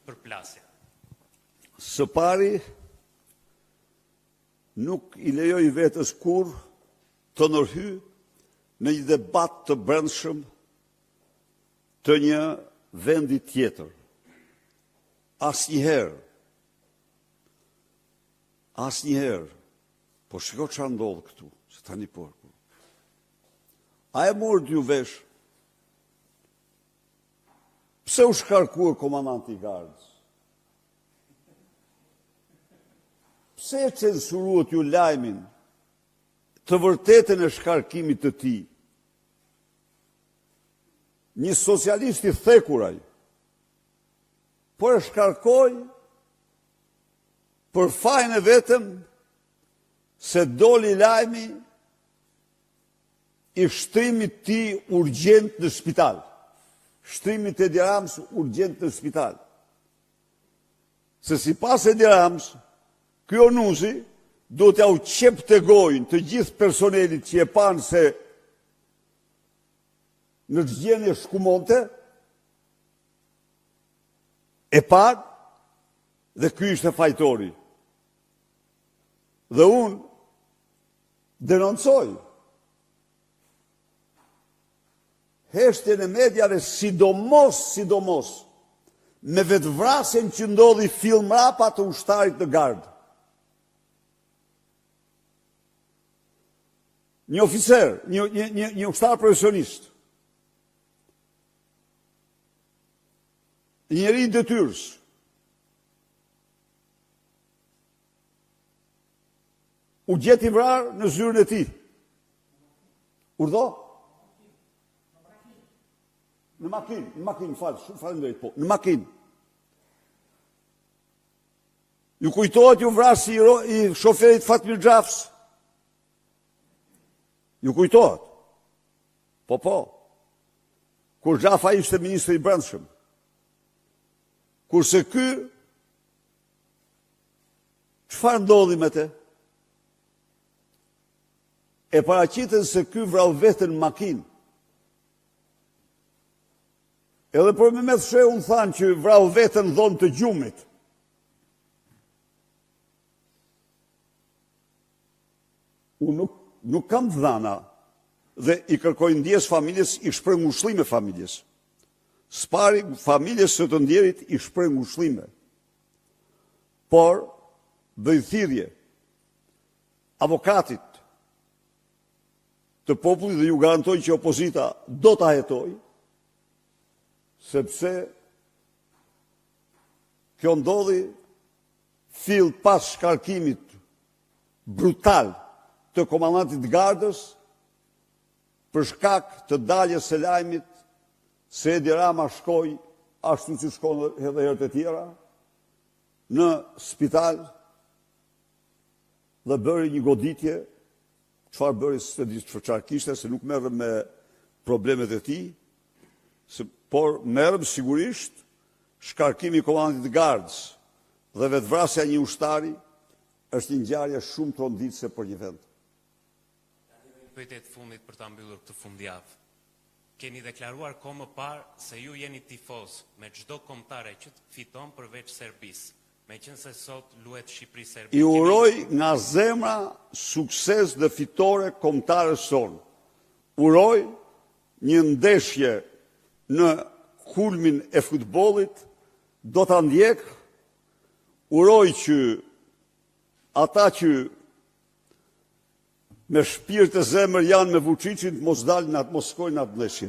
përplasje? Së pari, nuk i lejoj vetës kur të nërhy në një debat të brendshëm të një vendi tjetër. Asnjëherë, po shiko çfarë ndodh këtu, se tani po. A e morë t'ju vesh? Pse u shkarkua komandanti i gardës? Pse e censuruat ju lajmin të vërtetën e shkarkimit të tij? Një socialist i thekuraj, por e shkarkoj për fajin e vetëm se doli lajmi i shtrimit ti urgjent në spital. Shtrimit e Edi Ramës urgjent në spital. Se sipas Edi Ramës, ky Onuzi do t'ja u qep të gojnë të gjithë personelit që e panë se në zgjedhje shkumonte, e panë dhe ky ishte fajtori. Dhe unë denoncoj heshtjen e medjave, sidomos me vetvrasjen që ndodhi fill mrapa të ushtarit të gardë. Një oficer, një ushtar profesionist, një njeri i detyrës, u gjeti vrarë në zyrën e tij. Urdhë? Në makinë, falenderoj, po, në makinë. Ju kujtohet ju vrasi i shoferit Fatmir Xhafs? Ju kujtohet? Po. Kur Xhafa ishte ministri i brendshëm. Kurse ky, çfarë ndodhi me te? E paraqiten se ky vrau veten në makinë. Edhe për me thshë unë thanë që vrau vetën dhomë të gjumit. Unë nuk kam dhana dhe i kërkoj ndjes familjes, i shpreh ngushëllime familjes. Spari familjes së të ndjerit i shpreh ngushëllime. Por, bëj thirrje avokatit të popullit dhe ju garantoj që opozita do ta hetojë, sepse kjo ndodhi fill pas shkarkimit brutal të komandantit gardës për shkak të daljes së lajmit se Edi Rama shkoi, ashtu si shkon edhe herët e tjera, në spital dhe bëri një goditje, çfarë bëri s'e di çfarë kishte, se nuk merrem me problemet e tij, por merrem sigurisht shkarkimi i komandantit gardës dhe vetvrasja një ushtari është një ngjarje shumë tronditëse për një vend. Pyetjet fundit për ta mbyllur këtë fundjavë. Keni deklaruar kohë më parë se ju jeni tifoz me çdo kombëtare që fiton përveç Serbisë. Meqense sot luhet Shqipëri-Serbi. I uroj nga zemra sukses dhe fitore kombëtarës sonë. Uroj një ndeshje në kulmin e futbollit, do ta ndjek. Uroj që ata që me shpirt e zemër janë me Vučićin mos dalin, mos shkojnë atë ndeshje.